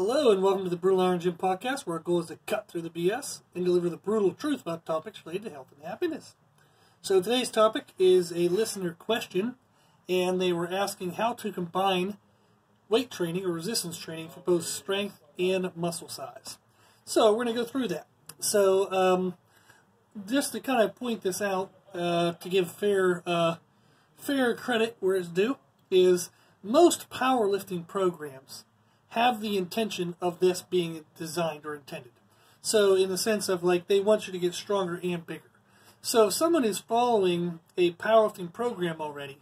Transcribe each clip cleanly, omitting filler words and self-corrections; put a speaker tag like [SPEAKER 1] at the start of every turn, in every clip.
[SPEAKER 1] Hello and welcome to the Brutal Iron Gym Podcast, where our goal is to cut through the BS and deliver the brutal truth about topics related to health and happiness. So today's topic is a listener question, and they were asking how to combine weight training or resistance training for both strength and muscle size. So we're going to go through that. So just to kind of point this out, to give fair credit where it's due, is most powerlifting programs have the intention of this being designed or intended. So in the sense of like they want you to get stronger and bigger. So if someone is following a powerlifting program already,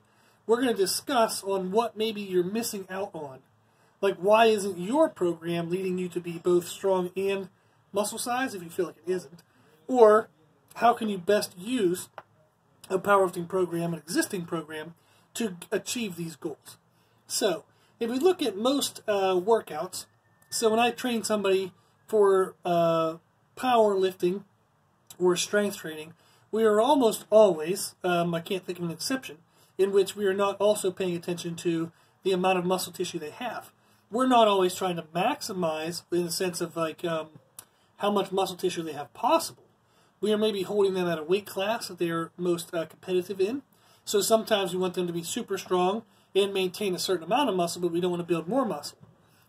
[SPEAKER 1] we're going to discuss on what maybe you're missing out on. Like why isn't your program leading you to be both strong and muscle size if you feel like it isn't? Or how can you best use a powerlifting program, an existing program, to achieve these goals? So if we look at most workouts, so when I train somebody for powerlifting or strength training, we are almost always, I can't think of an exception, in which we are not also paying attention to the amount of muscle tissue they have. We're not always trying to maximize in the sense of like how much muscle tissue they have possible. We are maybe holding them at a weight class that they are most competitive in. So sometimes we want them to be super strong and maintain a certain amount of muscle, but we don't want to build more muscle.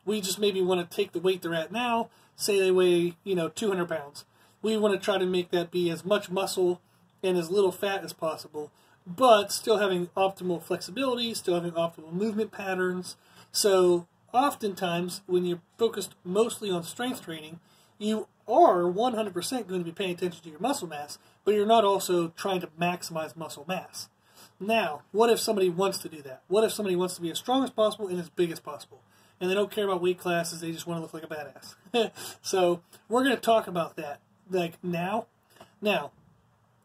[SPEAKER 1] We just maybe want to take the weight they're at now, say they weigh, 200 pounds. We want to try to make that be as much muscle and as little fat as possible, but still having optimal flexibility, still having optimal movement patterns. So oftentimes, when you're focused mostly on strength training, you are 100% going to be paying attention to your muscle mass, but you're not also trying to maximize muscle mass. Now, what if somebody wants to do that? What if somebody wants to be as strong as possible and as big as possible? And they don't care about weight classes, they just want to look like a badass. So, we're going to talk about that, like, now. Now,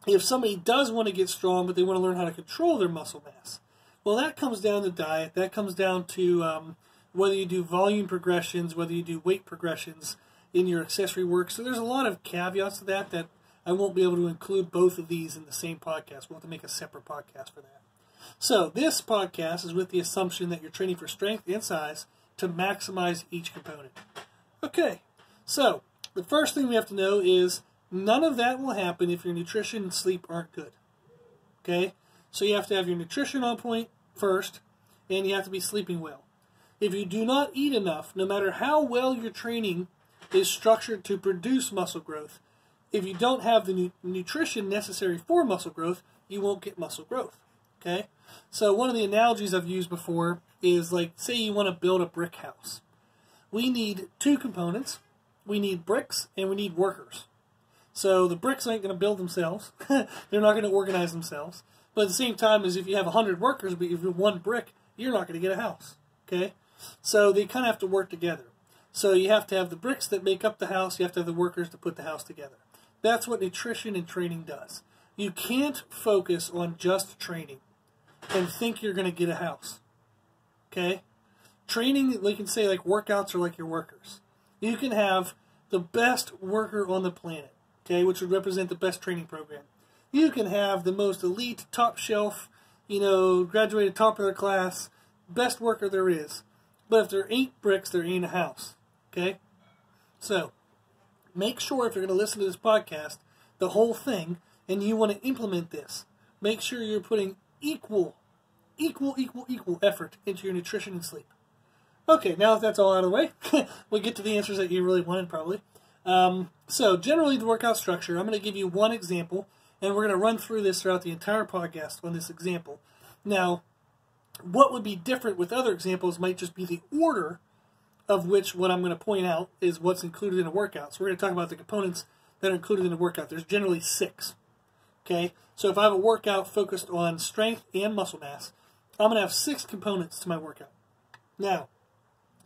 [SPEAKER 1] if somebody does want to get strong, but they want to learn how to control their muscle mass, well, that comes down to diet. That comes down to whether you do volume progressions, whether you do weight progressions in your accessory work. So there's a lot of caveats to that I won't be able to include both of these in the same podcast. We'll have to make a separate podcast for that. So this podcast is with the assumption that you're training for strength and size to maximize each component. Okay, so the first thing we have to know is none of that will happen if your nutrition and sleep aren't good. Okay, so you have to have your nutrition on point first, and you have to be sleeping well. If you do not eat enough, no matter how well your training is structured to produce muscle growth, if you don't have the nutrition necessary for muscle growth, you won't get muscle growth, okay? So one of the analogies I've used before is like, say you want to build a brick house. We need two components. We need bricks and we need workers. So the bricks ain't going to build themselves. They're not going to organize themselves. But at the same time as if you have 100 workers, but if you're one brick, you're not going to get a house, okay? So they kind of have to work together. So you have to have the bricks that make up the house. You have to have the workers to put the house together. That's what nutrition and training does. You can't focus on just training and think you're going to get a house. Okay? Training, we can say like workouts are like your workers. You can have the best worker on the planet, okay, which would represent the best training program. You can have the most elite, top shelf, graduated top of their class, best worker there is. But if there ain't bricks, there ain't a house. Okay? So, make sure if you're going to listen to this podcast, the whole thing, and you want to implement this, make sure you're putting equal effort into your nutrition and sleep. Okay, now that that's all out of the way, we'll get to the answers that you really wanted probably. So generally the workout structure, I'm going to give you one example, and we're going to run through this throughout the entire podcast on this example. Now, what would be different with other examples might just be the order of which what I'm going to point out is what's included in a workout. So we're going to talk about the components that are included in a workout. There's generally 6. Okay? So if I have a workout focused on strength and muscle mass, I'm going to have 6 components to my workout. Now,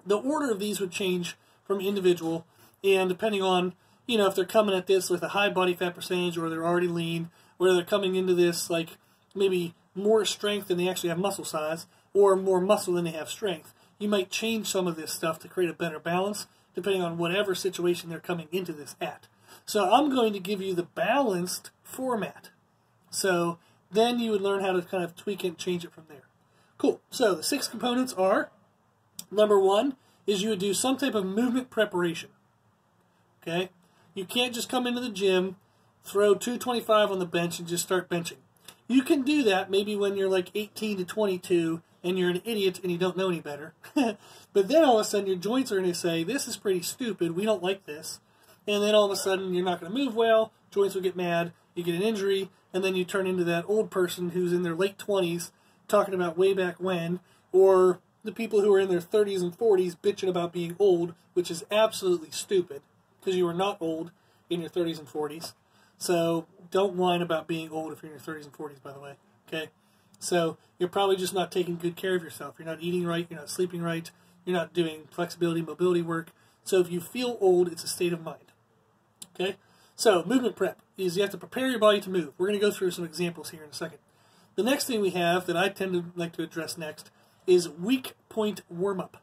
[SPEAKER 1] the order of these would change from individual, and depending on, if they're coming at this with a high body fat percentage, or they're already lean, or they're coming into this like maybe more strength than they actually have muscle size, or more muscle than they have strength. You might change some of this stuff to create a better balance, depending on whatever situation they're coming into this at. So I'm going to give you the balanced format. So then you would learn how to kind of tweak it and change it from there. Cool. So the 6 components are, number 1 is you would do some type of movement preparation. Okay? You can't just come into the gym, throw 225 on the bench, and just start benching. You can do that maybe when you're like 18 to 22 and you're an idiot and you don't know any better. But then all of a sudden your joints are going to say, this is pretty stupid, we don't like this. And then all of a sudden you're not going to move well, joints will get mad, you get an injury, and then you turn into that old person who's in their late 20s talking about way back when, or the people who are in their 30s and 40s bitching about being old, which is absolutely stupid, because you are not old in your 30s and 40s. So don't whine about being old if you're in your 30s and 40s, by the way. Okay? So you're probably just not taking good care of yourself. You're not eating right, you're not sleeping right, you're not doing flexibility, mobility work. So if you feel old, it's a state of mind. Okay? So movement prep is you have to prepare your body to move. We're going to go through some examples here in a second. The next thing we have that I tend to like to address next is weak point warm-up.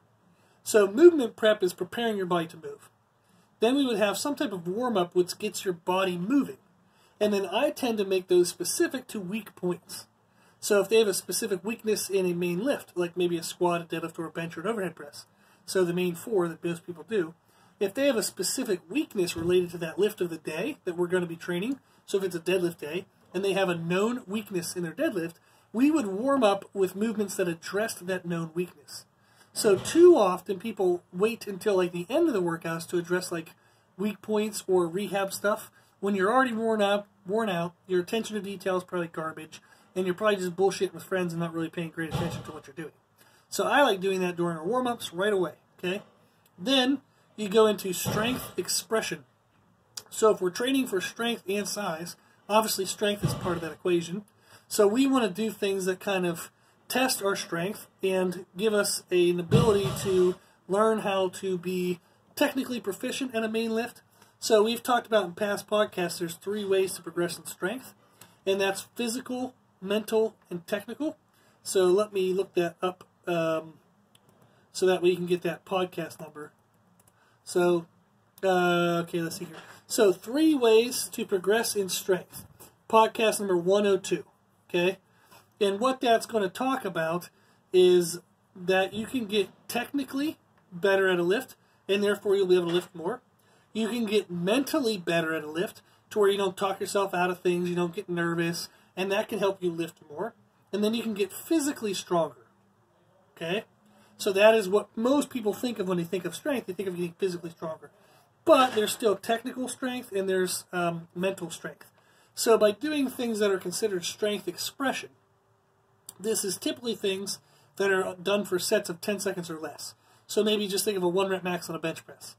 [SPEAKER 1] So movement prep is preparing your body to move. Then we would have some type of warm-up which gets your body moving. And then I tend to make those specific to weak points. So if they have a specific weakness in a main lift, like maybe a squat, a deadlift, or a bench, or an overhead press, so the main four that most people do, if they have a specific weakness related to that lift of the day that we're going to be training, so if it's a deadlift day, and they have a known weakness in their deadlift, we would warm up with movements that addressed that known weakness. So too often people wait until like the end of the workouts to address like weak points or rehab stuff. When you're already worn out, your attention to detail is probably garbage, and you're probably just bullshitting with friends and not really paying great attention to what you're doing. So I like doing that during our warm-ups right away, okay? Then you go into strength expression. So if we're training for strength and size, obviously strength is part of that equation. So we want to do things that kind of test our strength and give us an ability to learn how to be technically proficient at a main lift. So we've talked about in past podcasts, there's 3 ways to progress in strength, and that's physical, mental, and technical. So let me look that up so that we can get that podcast number. So, okay, let's see here. So 3 ways to progress in strength. Podcast number 102, okay? And what that's going to talk about is that you can get technically better at a lift, and therefore you'll be able to lift more. You can get mentally better at a lift to where you don't talk yourself out of things, you don't get nervous, and that can help you lift more. And then you can get physically stronger, okay? So that is what most people think of when they think of strength. They think of getting physically stronger. But there's still technical strength and there's mental strength. So by doing things that are considered strength expression, this is typically things that are done for sets of 10 seconds or less. So maybe just think of a 1 rep max on a bench press.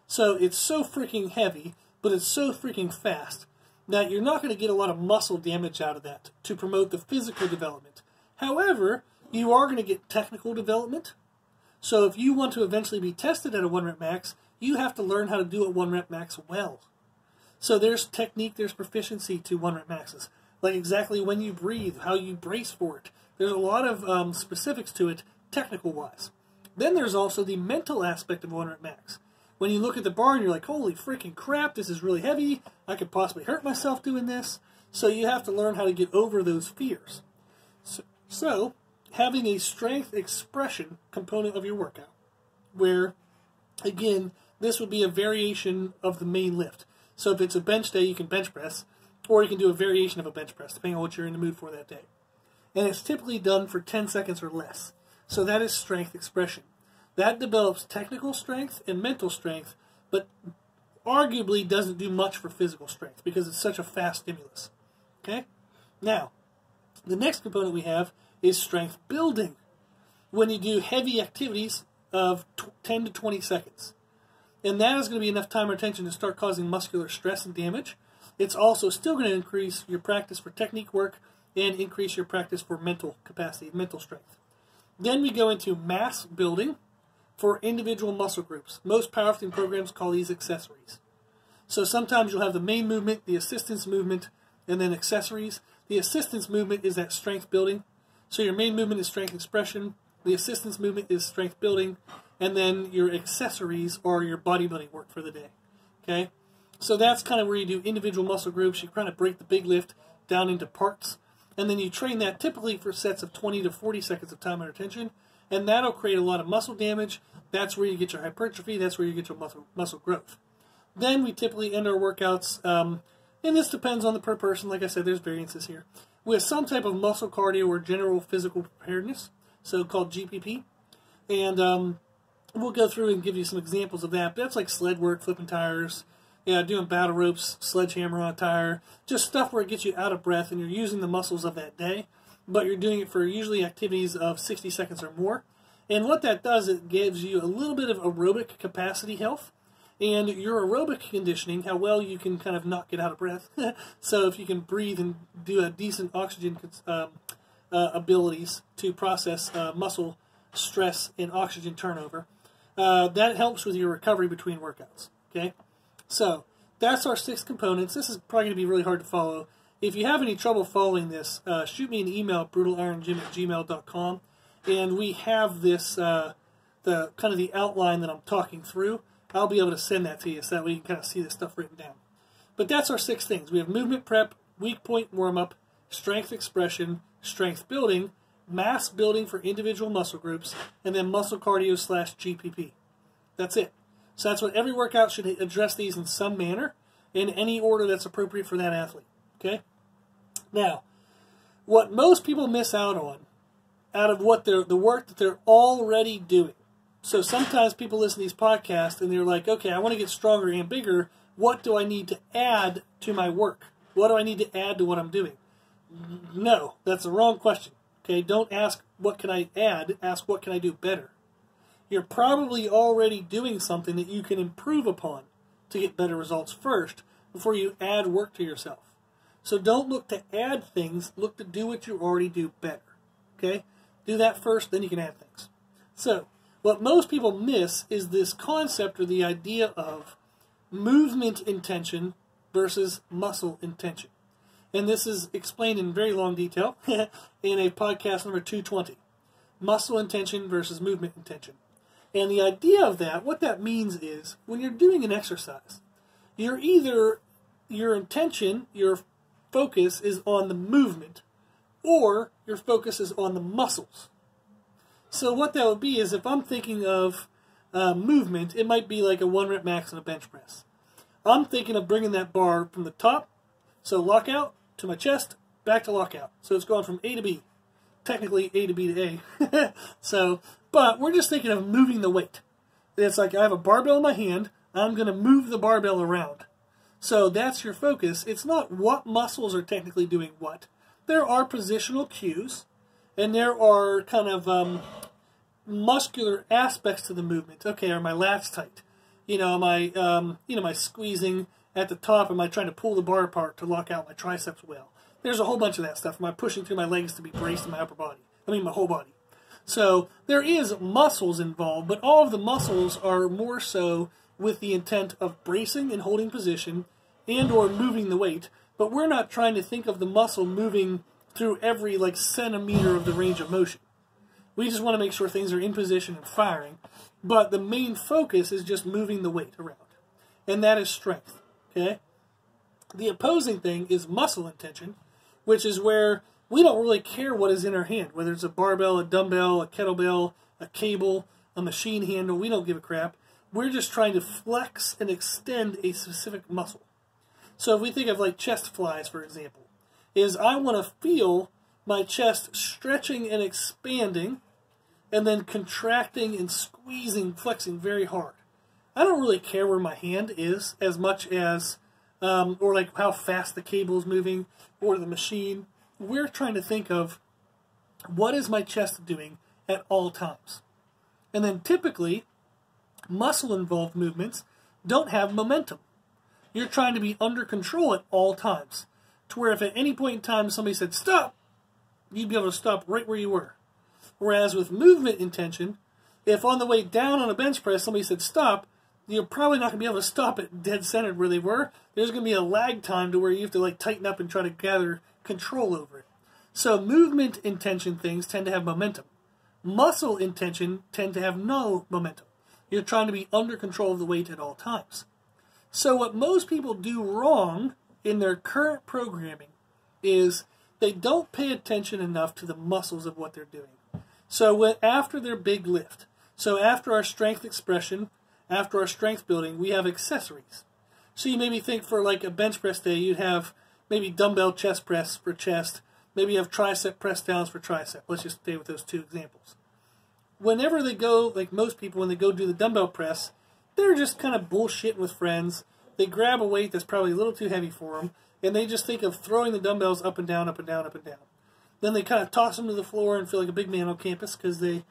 [SPEAKER 1] So it's so freaking heavy, but it's so freaking fast that you're not going to get a lot of muscle damage out of that to promote the physical development. However, you are going to get technical development. So if you want to eventually be tested at a 1 rep max, you have to learn how to do a 1 rep max well. So there's technique, there's proficiency to 1 rep maxes. Like exactly when you breathe, how you brace for it. There's a lot of specifics to it, technical-wise. Then there's also the mental aspect of 1 rep max. When you look at the bar and you're like, holy freaking crap, this is really heavy, I could possibly hurt myself doing this. So you have to learn how to get over those fears. So having a strength expression component of your workout, where, again, this would be a variation of the main lift. So if it's a bench day, you can bench press, or you can do a variation of a bench press, depending on what you're in the mood for that day. And it's typically done for 10 seconds or less. So that is strength expression. That develops technical strength and mental strength, but arguably doesn't do much for physical strength because it's such a fast stimulus. Okay? Now, the next component we have is strength building. When you do heavy activities of 10 to 20 seconds. And that is going to be enough time or attention to start causing muscular stress and damage. It's also still going to increase your practice for technique work and increase your practice for mental capacity, mental strength. Then we go into mass building for individual muscle groups. Most powerlifting programs call these accessories. So sometimes you'll have the main movement, the assistance movement, and then accessories. The assistance movement is that strength building. So your main movement is strength expression. The assistance movement is strength building. And then your accessories are your bodybuilding work for the day. Okay? So that's kind of where you do individual muscle groups. You kind of break the big lift down into parts. And then you train that typically for sets of 20 to 40 seconds of time and attention. And that'll create a lot of muscle damage, That's where you get your hypertrophy. That's where you get your muscle growth. Then we typically end our workouts, and this depends on the per person. Like I said, there's variances here, with some type of muscle cardio or general physical preparedness, so called GPP. And we'll go through and give you some examples of that. But that's like sled work, flipping tires, doing battle ropes, sledgehammer on a tire, just stuff where it gets you out of breath and you're using the muscles of that day, but you're doing it for usually activities of 60 seconds or more. And what that does, it gives you a little bit of aerobic capacity health, and your aerobic conditioning, how well you can kind of not get out of breath. So if you can breathe and do a decent oxygen abilities to process muscle stress and oxygen turnover, that helps with your recovery between workouts. Okay, so that's our 6 components. This is probably going to be really hard to follow. If you have any trouble following this, shoot me an email at brutalironGym@gmail.com, and we have this the kind of the outline that I'm talking through. I'll be able to send that to you so that way you can kind of see this stuff written down. But that's our 6 things. We have movement prep, weak point warm-up, strength expression, strength building, mass building for individual muscle groups, and then muscle cardio / GPP. That's it. So that's what every workout should address these in some manner, in any order that's appropriate for that athlete. Okay? Now, what most people miss out of what the work that they're already doing. So sometimes people listen to these podcasts and they're like, okay, I want to get stronger and bigger. What do I need to add to my work? What do I need to add to what I'm doing? No, that's the wrong question. Okay, don't ask what can I add, ask what can I do better. You're probably already doing something that you can improve upon to get better results first before you add work to yourself. So don't look to add things, look to do what you already do better. Okay? Do that first, then you can add things. So, what most people miss is this concept or the idea of movement intention versus muscle intention. And this is explained in very long detail in a podcast number 220. Muscle intention versus movement intention. And the idea of that, what that means is, when you're doing an exercise, your intention, your focus is on the movement, or your focus is on the muscles. So what that would be is, if I'm thinking of movement, it might be like a 1 rep max on a bench press. I'm thinking of bringing that bar from the top, so lockout, to my chest, back to lockout. So it's going from A to B. Technically A to B to A. But we're just thinking of moving the weight. It's like I have a barbell in my hand, I'm going to move the barbell around. So that's your focus. It's not what muscles are technically doing what. There are positional cues, and there are kind of muscular aspects to the movement. Okay, are my lats tight? Am I squeezing at the top? Am I trying to pull the bar apart to lock out my triceps well? There's a whole bunch of that stuff. Am I pushing through my legs to be braced in my upper body? My whole body. So there is muscles involved, but all of the muscles are more so with the intent of bracing and holding position and or moving the weight. But we're not trying to think of the muscle moving through every centimeter of the range of motion. We just want to make sure things are in position and firing. But the main focus is just moving the weight around. And that is strength. Okay? The opposing thing is muscle intention, which is where we don't really care what is in our hand, whether it's a barbell, a dumbbell, a kettlebell, a cable, a machine handle. We don't give a crap. We're just trying to flex and extend a specific muscle. So if we think of chest flies, for example, is I want to feel my chest stretching and expanding and then contracting and squeezing, flexing very hard. I don't really care where my hand is as much as, or how fast the cable is moving or the machine. We're trying to think of what is my chest doing at all times. And then typically, muscle-involved movements don't have momentum. You're trying to be under control at all times. To where if at any point in time somebody said, stop, you'd be able to stop right where you were. Whereas with movement intention, if on the way down on a bench press somebody said stop, you're probably not going to be able to stop it dead centered where they were. There's going to be a lag time to where you have to tighten up and try to gather control over it. So movement intention things tend to have momentum. Muscle intention tend to have no momentum. You're trying to be under control of the weight at all times. So what most people do wrong in their current programming is they don't pay attention enough to the muscles of what they're doing. So after their big lift, So after our strength expression, after our strength building, we have accessories. So you maybe think for like a bench press day, you'd have maybe dumbbell chest press for chest. Maybe you have tricep press downs for tricep. Let's just stay with those two examples. Whenever they go, like most people, when they go do the dumbbell press, they're just kind of bullshitting with friends. They grab a weight that's probably a little too heavy for them, and they just think of throwing the dumbbells up and down, up and down, up and down. Then they kind of toss them to the floor and feel like a big man on campus because they,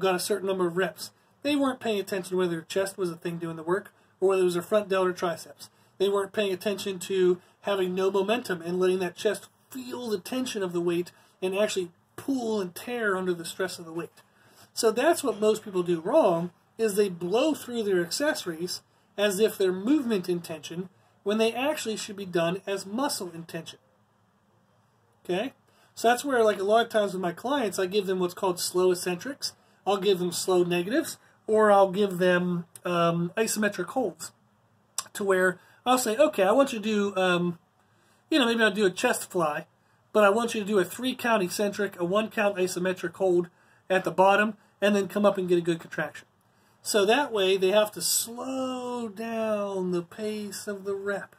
[SPEAKER 1] got a certain number of reps. They weren't paying attention to whether their chest was the thing doing the work or whether it was their front delt or triceps. They weren't paying attention to having no momentum and letting that chest feel the tension of the weight and actually pull and tear under the stress of the weight. So that's what most people do wrong, is they blow through their accessories as if they're movement intention when they actually should be done as muscle intention. Okay? So that's where, like a lot of times with my clients, I give them what's called slow eccentrics. I'll give them slow negatives, or I'll give them isometric holds, to where I'll say, okay, I want you to do, maybe I'll do a chest fly, but I want you to do a 3-count eccentric, a 1-count isometric hold at the bottom, and then come up and get a good contraction. So that way they have to slow down the pace of the rep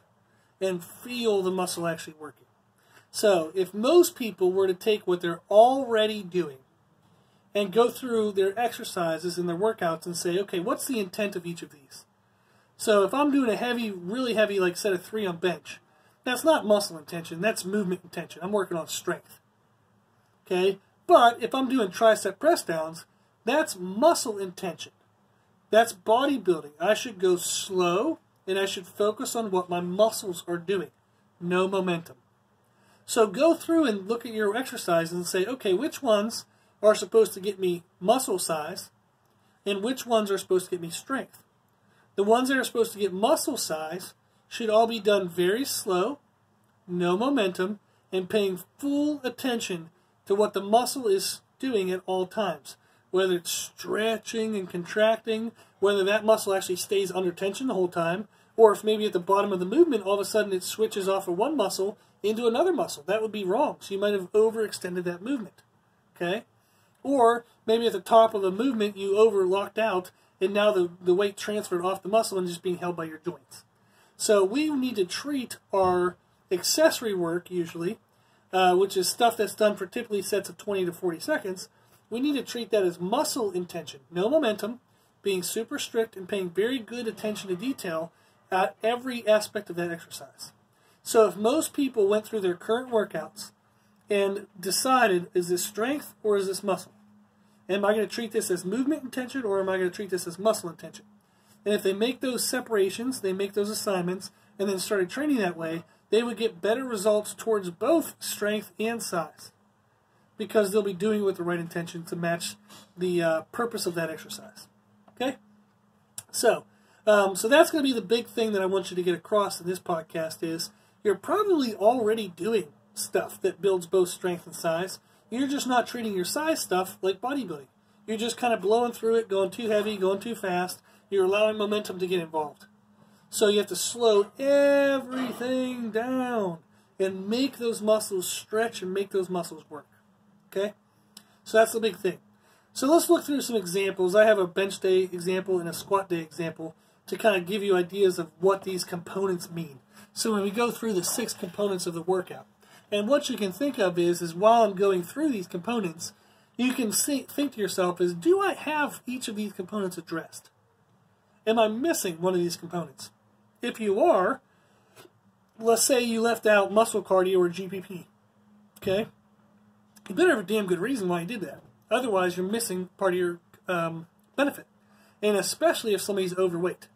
[SPEAKER 1] and feel the muscle actually working. So if most people were to take what they're already doing and go through their exercises and their workouts and say, okay, what's the intent of each of these? So if I'm doing a heavy, really heavy, like set of 3 on bench, that's not muscle intention, that's movement intention. I'm working on strength. Okay? But if I'm doing tricep press downs, that's muscle intention. That's bodybuilding. I should go slow, and I should focus on what my muscles are doing. No momentum. So go through and look at your exercises and say, okay, which ones are supposed to get me muscle size, and which ones are supposed to get me strength? The ones that are supposed to get muscle size should all be done very slow, no momentum, and paying full attention to what the muscle is doing at all times. Whether it's stretching and contracting, whether that muscle actually stays under tension the whole time, or if maybe at the bottom of the movement, all of a sudden it switches off of one muscle into another muscle. That would be wrong. So you might have overextended that movement. Okay? Or maybe at the top of the movement you overlocked out, and now the weight transferred off the muscle and just being held by your joints. So we need to treat our accessory work, usually, which is stuff that's done for typically sets of 20 to 40 seconds, we need to treat that as muscle intention, no momentum, being super strict and paying very good attention to detail at every aspect of that exercise. So if most people went through their current workouts and decided, is this strength or is this muscle? Am I going to treat this as movement intention or am I going to treat this as muscle intention? And if they make those separations, they make those assignments, and then started training that way, they would get better results towards both strength and size, because they'll be doing it with the right intention to match the purpose of that exercise. Okay? So that's going to be the big thing that I want you to get across in this podcast is you're probably already doing stuff that builds both strength and size. You're just not treating your size stuff like bodybuilding. You're just kind of blowing through it, going too heavy, going too fast. You're allowing momentum to get involved. So you have to slow everything down and make those muscles stretch and make those muscles work. Okay? So that's the big thing. So let's look through some examples. I have a bench day example and a squat day example to kind of give you ideas of what these components mean. So when we go through the 6 components of the workout, and what you can think of is while I'm going through these components, you can think to yourself is, do I have each of these components addressed? Am I missing one of these components? If you are, let's say you left out muscle cardio or GPP, okay? You better have a damn good reason why you did that. Otherwise, you're missing part of your benefit, and especially if somebody's overweight.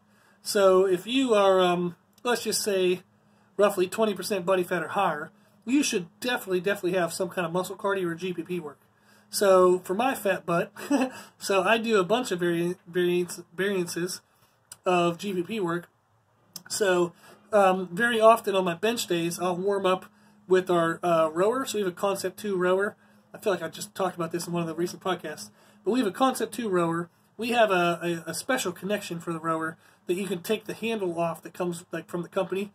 [SPEAKER 1] So if you are, let's just say, roughly 20% body fat or higher, you should definitely have some kind of muscle cardio or GPP work. So for my fat butt, so I do a bunch of variances of GPP work. So very often on my bench days, I'll warm up with our rower. So we have a Concept 2 rower. I feel like I just talked about this in one of the recent podcasts. But we have a Concept 2 rower. We have a special connection for the rower that you can take the handle off that comes like from the company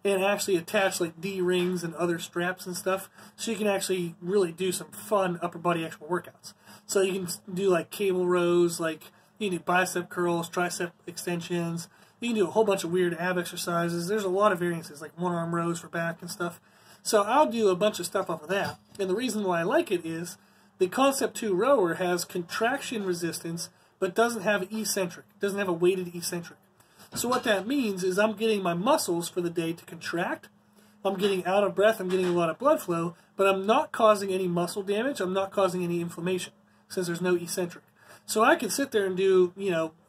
[SPEAKER 1] and actually attach like D-rings and other straps and stuff, so you can actually really do some fun upper body actual workouts. So you can do like cable rows, like You can do bicep curls, tricep extensions. You can do a whole bunch of weird ab exercises. There's a lot of variances, like one-arm rows for back and stuff. So I'll do a bunch of stuff off of that. And the reason why I like it is the Concept 2 rower has contraction resistance, but doesn't have eccentric. Doesn't have a weighted eccentric. So what that means is I'm getting my muscles for the day to contract. I'm getting out of breath. I'm getting a lot of blood flow, but I'm not causing any muscle damage. I'm not causing any inflammation since there's no eccentric. So I can sit there and do,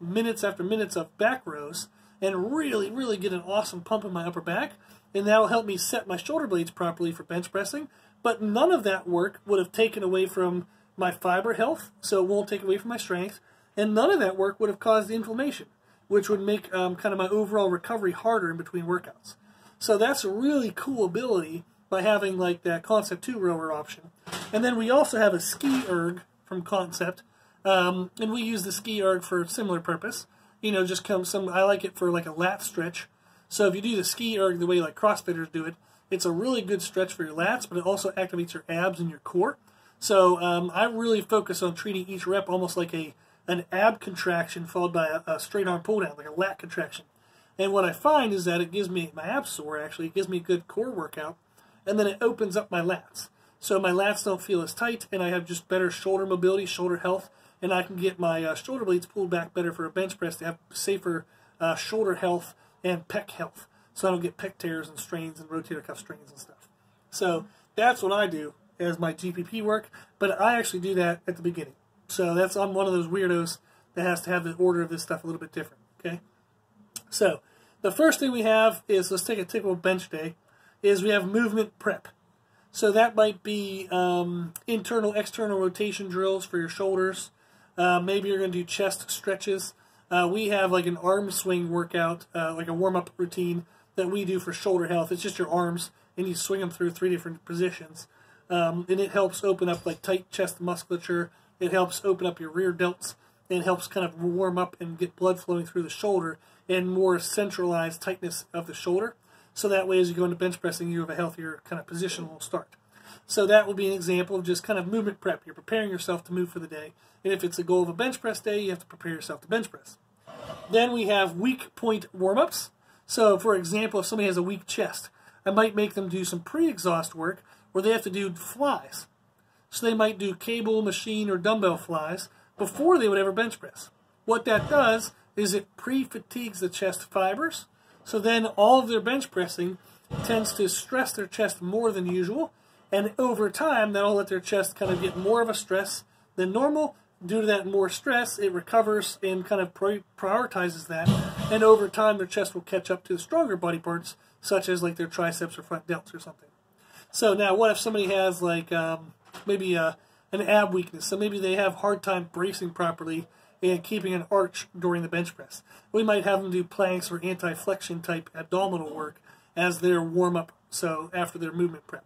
[SPEAKER 1] minutes after minutes of back rows and really, really get an awesome pump in my upper back. And that will help me set my shoulder blades properly for bench pressing. But none of that work would have taken away from my fiber health, so it won't take away from my strength. And none of that work would have caused inflammation, which would make kind of my overall recovery harder in between workouts. So that's a really cool ability by having like that Concept 2 rower option. And then we also have a ski erg from Concept. And we use the ski erg for a similar purpose. I like it for like a lat stretch. So if you do the ski erg the way like CrossFitters do it, it's a really good stretch for your lats, but it also activates your abs and your core. So I really focus on treating each rep almost like an ab contraction followed by a straight arm pull down, like a lat contraction. And what I find is that it gives me my abs sore, actually. It gives me a good core workout, and then it opens up my lats. So my lats don't feel as tight, and I have just better shoulder mobility, shoulder health, and I can get my shoulder blades pulled back better for a bench press to have safer shoulder health and pec health. So I don't get pec tears and strains and rotator cuff strains and stuff. So that's what I do as my GPP work, but I actually do that at the beginning. So I'm one of those weirdos that has to have the order of this stuff a little bit different, okay? So the first thing we have is, let's take a typical bench day, is we have movement prep. So that might be internal, external rotation drills for your shoulders. Maybe you're going to do chest stretches. We have like an arm swing workout, like a warm-up routine that we do for shoulder health. It's just your arms, and you swing them through 3 different positions. And it helps open up like tight chest musculature. It helps open up your rear delts. And helps kind of warm up and get blood flowing through the shoulder and more centralized tightness of the shoulder. So that way as you go into bench pressing, you have a healthier kind of positional start. So that will be an example of just kind of movement prep. You're preparing yourself to move for the day. And if it's a goal of a bench press day, you have to prepare yourself to bench press. Then we have weak point warm-ups. So for example, if somebody has a weak chest, I might make them do some pre-exhaust work where they have to do flies. So they might do cable, machine, or dumbbell flies before they would ever bench press. What that does is it pre-fatigues the chest fibers, so then all of their bench pressing tends to stress their chest more than usual, and over time that'll let their chest kind of get more of a stress than normal. Due to that more stress, it recovers and kind of prioritizes that, and over time their chest will catch up to the stronger body parts, such as like their triceps or front delts or something. So now what if somebody has like maybe an ab weakness, so maybe they have a hard time bracing properly and keeping an arch during the bench press. We might have them do planks or anti-flexion type abdominal work as their warm-up, so after their movement prep.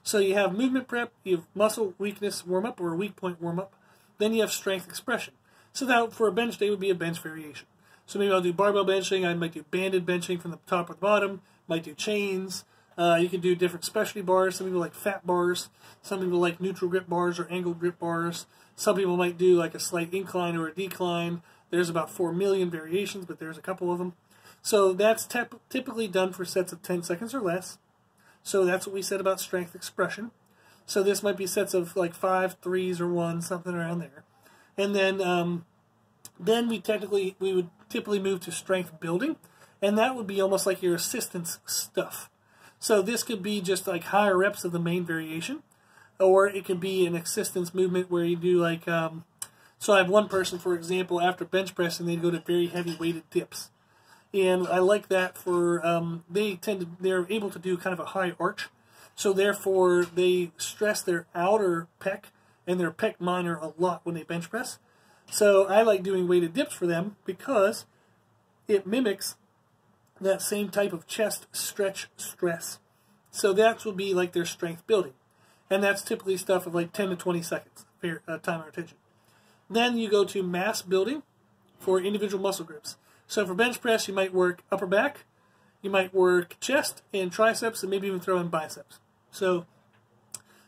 [SPEAKER 1] So you have movement prep, you have muscle weakness warm-up or weak point warm-up, then you have strength expression. So that for a bench day would be a bench variation. So maybe I'll do barbell benching, I might do banded benching from the top or the bottom, might do chains. You can do different specialty bars. Some people like fat bars. Some people like neutral grip bars or angled grip bars. Some people might do like a slight incline or a decline. There's about 4 million variations, but there's a couple of them. So that's typically done for sets of 10 seconds or less. So that's what we said about strength expression. So this might be sets of like 5, 3s, or 1, something around there. And then we would typically move to strength building, and that would be almost like your assistance stuff. So this could be just like higher reps of the main variation, or it could be an assistance movement where you do like, so I have one person, for example, after bench pressing, they'd go to very heavy weighted dips. And I like that for, they're able to do kind of a high arch. So therefore, they stress their outer pec and their pec minor a lot when they bench press. So I like doing weighted dips for them because it mimics that same type of chest stretch stress. So that will be like their strength building. And that's typically stuff of like 10 to 20 seconds time or attention. Then you go to mass building for individual muscle groups. So for bench press, you might work upper back, you might work chest and triceps, and maybe even throw in biceps. So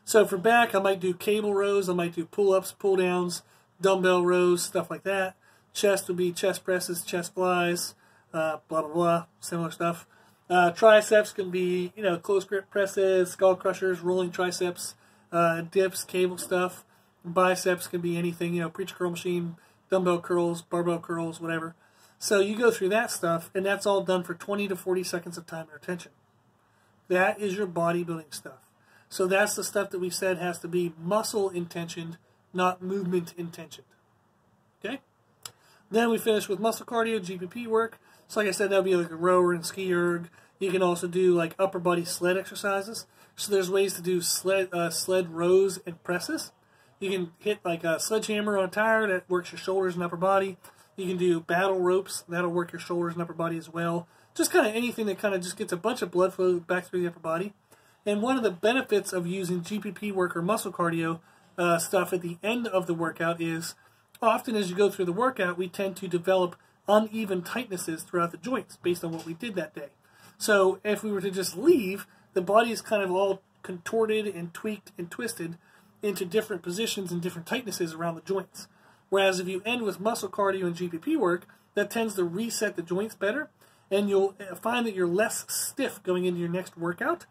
[SPEAKER 1] for back, I might do cable rows, I might do pull-ups, pull-downs, dumbbell rows, stuff like that. Chest would be chest presses, chest flies, blah, blah, blah, similar stuff. Triceps can be, close grip presses, skull crushers, rolling triceps, dips, cable stuff. Biceps can be anything, preacher curl machine, dumbbell curls, barbell curls, whatever. So you go through that stuff, and that's all done for 20 to 40 seconds of time and retention. That is your bodybuilding stuff. So that's the stuff that we said has to be muscle intentioned, not movement intentioned. Okay? Then we finish with muscle cardio, GPP work. So like I said, that would be like a rower and ski erg. You can also do like upper body sled exercises. So there's ways to do sled rows and presses. You can hit like a sledgehammer on a tire that works your shoulders and upper body. You can do battle ropes. That'll work your shoulders and upper body as well. Just kind of anything that kind of just gets a bunch of blood flow back through the upper body. And one of the benefits of using GPP work or muscle cardio stuff at the end of the workout is often as you go through the workout, we tend to develop uneven tightnesses throughout the joints based on what we did that day. So if we were to just leave, the body is kind of all contorted and tweaked and twisted into different positions and different tightnesses around the joints. Whereas if you end with muscle cardio and GPP work, that tends to reset the joints better, and you'll find that you're less stiff going into your next workout,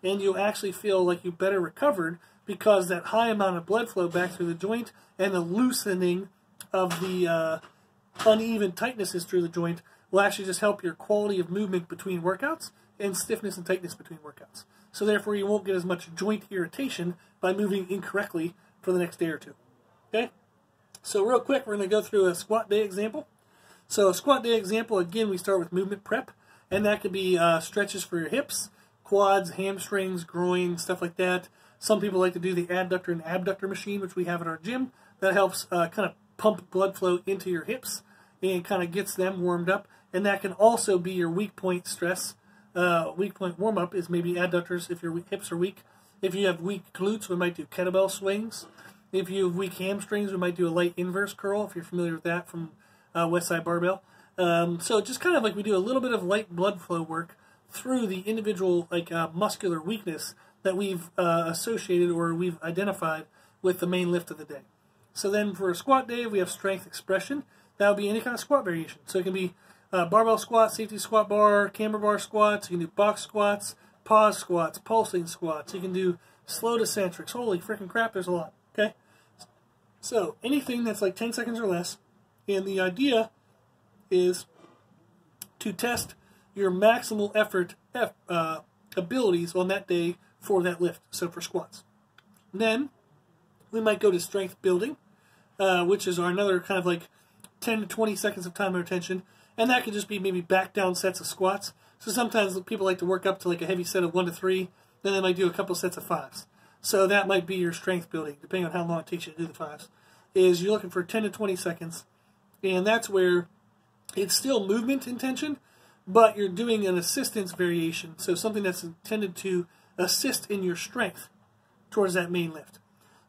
[SPEAKER 1] and you'll actually feel like you're better recovered because that high amount of blood flow back through the joint and the loosening of the uneven tightnesses through the joint will actually just help your quality of movement between workouts and stiffness and tightness between workouts. So therefore you won't get as much joint irritation by moving incorrectly for the next day or two. Okay? So real quick, we're going to go through a squat day example. So a squat day example, again, we start with movement prep, and that could be stretches for your hips, quads, hamstrings, groin, stuff like that. Some people like to do the adductor and abductor machine, which we have at our gym. That helps kind of pump blood flow into your hips and kind of gets them warmed up. And that can also be your weak point stress. Weak point warm-up is maybe adductors if your hips are weak. If you have weak glutes, we might do kettlebell swings. If you have weak hamstrings, we might do a light inverse curl, if you're familiar with that from Westside Barbell. So just kind of like we do a little bit of light blood flow work through the individual muscular weakness that we've associated or we've identified with the main lift of the day. So then for a squat day, we have strength expression. That would be any kind of squat variation. So it can be barbell squat, safety squat bar, camber bar squats. You can do box squats, pause squats, pulsing squats. You can do slow descentrics. Holy freaking crap, there's a lot. Okay? So anything that's like 10 seconds or less. And the idea is to test your maximal effort abilities on that day for that lift. So for squats. Then we might go to strength building, which is another kind of like 10 to 20 seconds of time and retention. And that could just be maybe back down sets of squats. So sometimes people like to work up to like a heavy set of 1 to 3. Then they might do a couple sets of 5s. So that might be your strength building, depending on how long it takes you to do the 5s. Is you're looking for 10 to 20 seconds. And that's where it's still movement intention, but you're doing an assistance variation. So something that's intended to assist in your strength towards that main lift.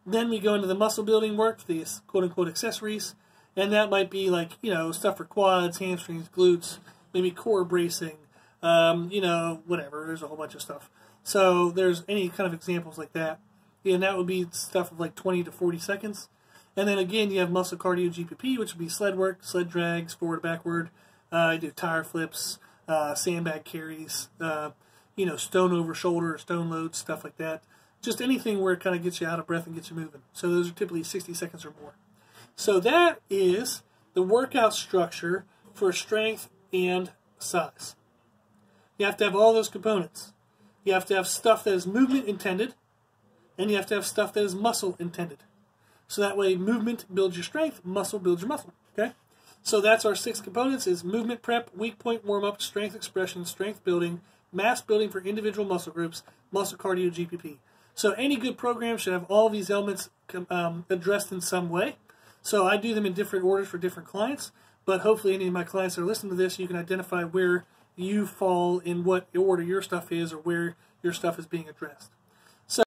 [SPEAKER 1] Then we go into the muscle building work, the quote-unquote accessories. And that might be like, stuff for quads, hamstrings, glutes, maybe core bracing, whatever. There's a whole bunch of stuff. So there's any kind of examples like that. And that would be stuff of like 20 to 40 seconds. And then again, you have muscle cardio GPP, which would be sled work, sled drags, forward, backward. You do tire flips, sandbag carries, stone over shoulder, stone loads, stuff like that. Just anything where it kind of gets you out of breath and gets you moving. So those are typically 60 seconds or more. So that is the workout structure for strength and size. You have to have all those components. You have to have stuff that is movement intended, and you have to have stuff that is muscle intended. So that way movement builds your strength, muscle builds your muscle. Okay? So that's our 6 components is movement prep, weak point warm-up, strength expression, strength building, mass building for individual muscle groups, muscle cardio, GPP. So any good program should have all these elements addressed in some way. So I do them in different orders for different clients, but hopefully any of my clients that are listening to this, you can identify where you fall in what order your stuff is or where your stuff is being addressed.